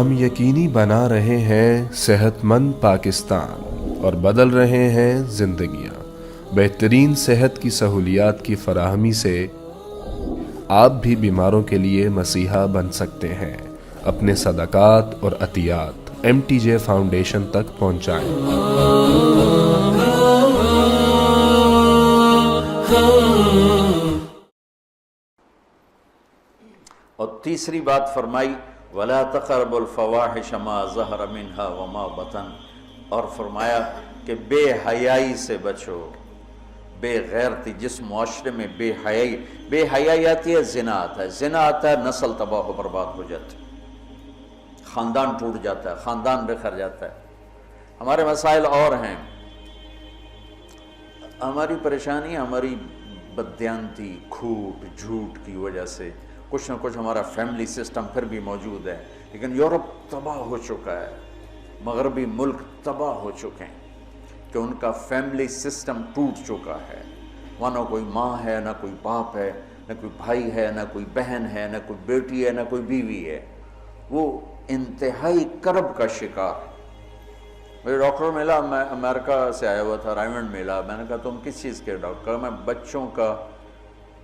ہم یقینی بنا رہے ہیں صحت مند پاکستان اور بدل رہے ہیں زندگیاں۔ بہترین صحت کی سہولیات کی فراہمی سے آپ بھی بیماروں کے لیے مسیحا بن سکتے ہیں۔ اپنے صدقات اور عطیات MTJ فاؤنڈیشن تک پہنچائیں۔ اور تیسری بات فرمائی وَلَا تَقْرَبُوا الْفَوَاحِشَ مَا ظَهَرَ مِنْهَا وَمَا بَطَنَ، اور فرمایا کہ بے حیائی سے بچو، بے غیرتی۔ جس معاشرے میں بے حیائی آتی ہے، زنا آتا ہے، زنا آتا ہے، نسل تباہ و برباد ہو جاتی ہے، خاندان ٹوٹ جاتا ہے، خاندان بکھر جاتا ہے۔ ہمارے مسائل اور ہیں، ہماری پریشانی ہماری بددیانتی، کھوٹ، جھوٹ کی وجہ سے کچھ نہ کچھ ہمارا فیملی سسٹم پھر بھی موجود ہے، لیکن یورپ تباہ ہو چکا ہے، مغربی ملک تباہ ہو چکے ہیں کہ ان کا فیملی سسٹم ٹوٹ چکا ہے۔ وہاں نہ کوئی ماں ہے، نہ کوئی باپ ہے، نہ کوئی بھائی ہے، نہ کوئی بہن ہے، نہ کوئی بیٹی ہے، نہ کوئی بیوی ہے۔ وہ انتہائی کرب کا شکار ہے۔ مجھے ڈاکٹر ملا، میں امریکہ سے آیا ہوا تھا، رائمنڈ ملا۔ میں نے کہا تم کس چیز کے ڈاکٹر؟ میں بچوں کا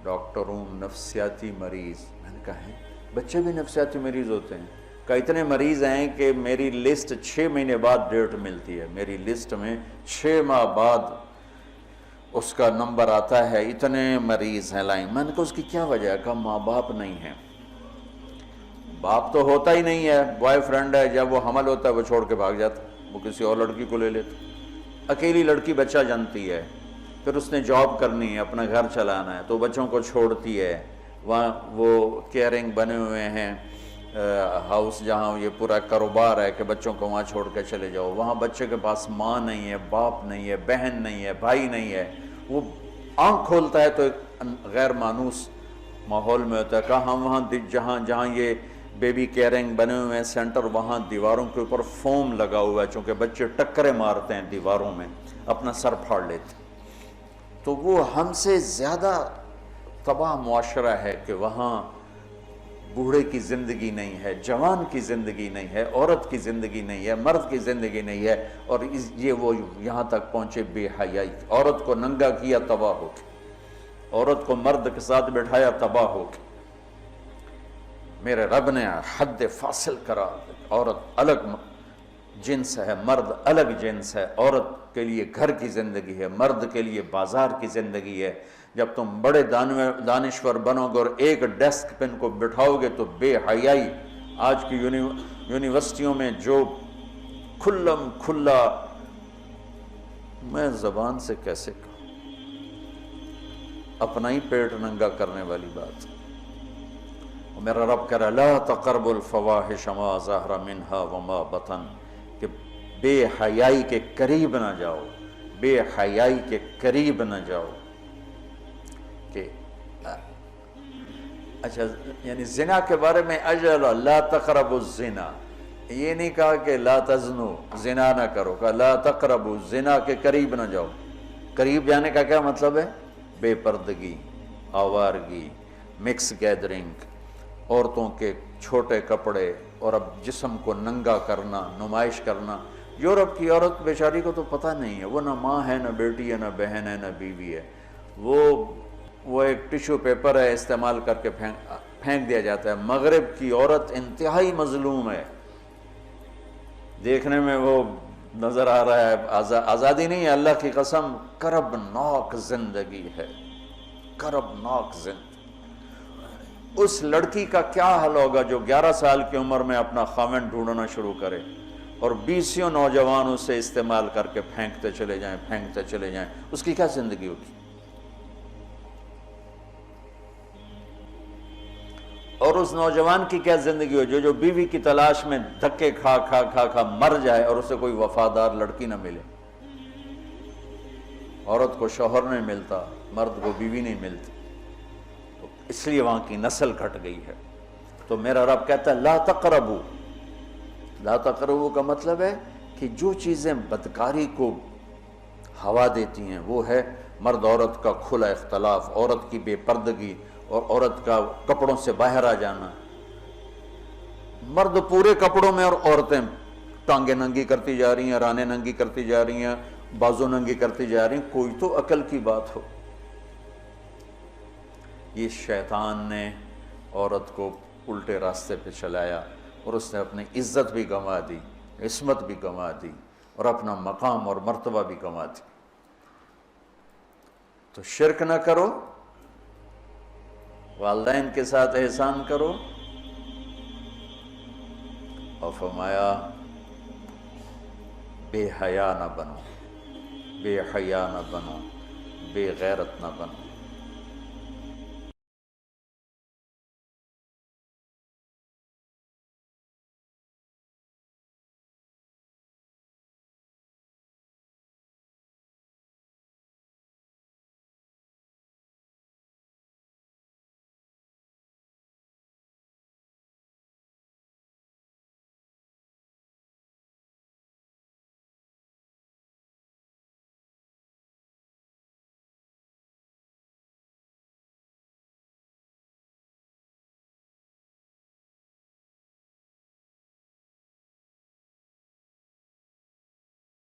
ڈاکٹر ہوں، نفسیاتی مریض۔ میں نے کہا ہے بچے بھی نفسیاتی مریض ہوتے ہیں؟ کہ اتنے مریض ہیں کہ میری لسٹ 6 مہینے بعد ڈیٹ ملتی ہے، میری لسٹ میں 6 ماہ بعد اس کا نمبر آتا ہے، اتنے مریض ہیں لائن۔ میں نے کہا اس کی کیا وجہ ہے؟ کہا ماں باپ نہیں ہیں۔ باپ تو ہوتا ہی نہیں ہے، بوائے فرینڈ ہے، جب وہ حمل ہوتا ہے وہ چھوڑ کے بھاگ جاتا ہے، وہ کسی اور لڑکی کو لے لیتا۔ اکیلی لڑکی بچہ جانتی ہے، پھر اس نے جاب کرنی ہے، اپنا گھر چلانا ہے، تو بچوں کو چھوڑتی ہے۔ وہاں وہ کیئرنگ بنے ہوئے ہیں ہاؤس، جہاں یہ پورا کاروبار ہے کہ بچوں کو وہاں چھوڑ کے چلے جاؤ۔ وہاں بچے کے پاس ماں نہیں ہے، باپ نہیں ہے، بہن نہیں ہے، بھائی نہیں ہے۔ وہ آنکھ کھولتا ہے تو ایک غیر مانوس ماحول میں ہوتا ہے۔ کہ ہم وہاں جہاں یہ بیبی کیئرنگ بنے ہوئے ہیں سینٹر، وہاں دیواروں کے اوپر فوم لگا ہوا ہے، چونکہ بچے ٹکرے مارتے ہیں دیواروں میں، اپنا سر پھاڑ لیتے ہیں۔ تو وہ ہم سے زیادہ تباہ معاشرہ ہے کہ وہاں بوڑھے کی زندگی نہیں ہے، جوان کی زندگی نہیں ہے، عورت کی زندگی نہیں ہے، مرد کی زندگی نہیں ہے۔ اور یہ وہ یہاں تک پہنچے بے حیائی، عورت کو ننگا کیا تباہ ہو کے، عورت کو مرد کے ساتھ بٹھایا تباہ ہو کے۔ میرے رب نے حد فاصل کرا، عورت الگ جنس ہے، مرد الگ جنس ہے۔ عورت کے لیے گھر کی زندگی ہے، مرد کے لیے بازار کی زندگی ہے۔ جب تم بڑے دانشور بنو گے اور ایک ڈیسک پہ ان کو بٹھاؤ گے تو بے حیائی آج کی یونیورسٹیوں میں جو کھلم کھلا، میں زبان سے کیسے کہوں، اپنا ہی پیٹ ننگا کرنے والی بات۔ میرا رب کہہ رہا لا تقربوا الفواحش ما ظہر منہا وما بطن، کہ بے حیائی کے قریب نہ جاؤ، بے حیائی کے قریب نہ جاؤ۔ کہ اچھا، یعنی زنا کے بارے میں اجل لا تقربوا الزنا، یہ نہیں کہا کہ لا تزنو، زنا نہ کرو، کہا لا تقربوا، زنا کے قریب نہ جاؤ۔ قریب جانے کا کیا مطلب ہے؟ بے پردگی، آوارگی، مکس گیدرنگ، عورتوں کے چھوٹے کپڑے، اور اب جسم کو ننگا کرنا، نمائش کرنا۔ یورپ کی عورت بیچاری کو تو پتہ نہیں ہے، وہ نہ ماں ہے، نہ بیٹی ہے، نہ بہن ہے، نہ بیوی ہے۔ وہ ایک ٹیشو پیپر ہے، استعمال کر کے پھینک دیا جاتا ہے۔ مغرب کی عورت انتہائی مظلوم ہے، دیکھنے میں وہ نظر آ رہا ہے آزادی نہیں ہے، اللہ کی قسم کربناک زندگی ہے، کربناک زندگی۔ اس لڑکی کا کیا حل ہوگا جو 11 سال کی عمر میں اپنا خاوند ڈھونڈنا شروع کرے اور 20 نوجوان اسے استعمال کر کے پھینکتے چلے جائیں، اس کی کیا زندگی ہوگی؟ اور اس نوجوان کی کیا زندگی ہو جو بیوی کی تلاش میں دھکے کھا مر جائے اور اسے کوئی وفادار لڑکی نہ ملے۔ عورت کو شوہر نہیں ملتا، مرد کو بیوی نہیں ملتی، اس لیے وہاں کی نسل گھٹ گئی ہے۔ تو میرا رب کہتا ہے لا تقربو، لا تقربو کا مطلب ہے کہ جو چیزیں بدکاری کو ہوا دیتی ہیں وہ ہے مرد عورت کا کھلا اختلاف، عورت کی بے پردگی، اور عورت کا کپڑوں سے باہر آ جانا، مرد پورے کپڑوں میں اور عورتیں ٹانگیں ننگی کرتی جا رہی ہیں، رانیں ننگی کرتی جا رہی ہیں، بازو ننگی کرتی جا رہی ہیں. کوئی تو عقل کی بات ہو. یہ شیطان نے عورت کو الٹے راستے پہ چلایا اور اس نے اپنی عزت بھی گنوا دی، عصمت بھی گنوا دی اور اپنا مقام اور مرتبہ بھی گنوا دی. تو شرک نہ کرو، والدین کے ساتھ احسان کرو، اور فرمایا بے حیا نہ بنو، بے حیا نہ بنو، بے غیرت نہ بنو.